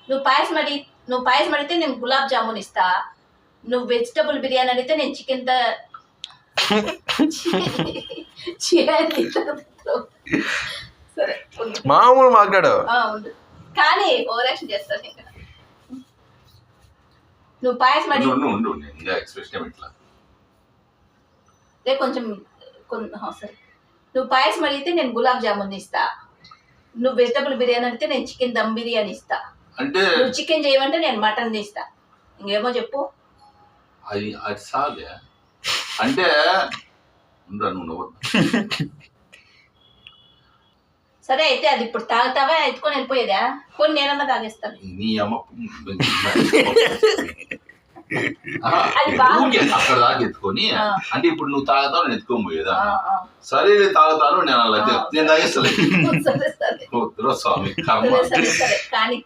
నువ్వు పాయసం అడిగితే నేను గులాబ్ జామున్ ఇస్తా. నువ్వు వెజిటబుల్ బిర్యానీ అడిగితే నేను చికెన్ సరే మామూలు మాట్లాడు. ఉండు కానీ ఓవర్ యాక్షన్ చేస్తాను ఇంకా. నువ్వు పాయసం అడిగి ఎక్స్ప్రెషన్ ఇట్లా కొంచెం సరే. నువ్వు పాయసం అడిగితే నేను గులాబ్ జామున్ ఇస్తా. నువ్వు వెజిటబుల్ బిర్యానీ అడిగితే నేను చికెన్ దమ్ బిర్యానీ ఇస్తా. అంటే నువ్వు చికెన్ చేయమంటే నేను మటన్ ఇస్తా. ఇంకేమో చెప్పు. అది సాగే అంటే సరే అయితే అది ఇప్పుడు తాగుతావా ఎత్తుకొని వెళ్ళిపోయేదా? కొన్ని నేనన్నా తాగేస్తాను. నీ అమ్మ అది బాగా అక్కడ దాకా ఎత్తుకొని అంటే ఇప్పుడు నువ్వు తాగుతావు నేను ఎత్తుకొని పోయేదా? సరే నేను తాగుతాను నేను అలా నేను తాగేస్తలేదు సరే సరే స్వామి సరే కానీ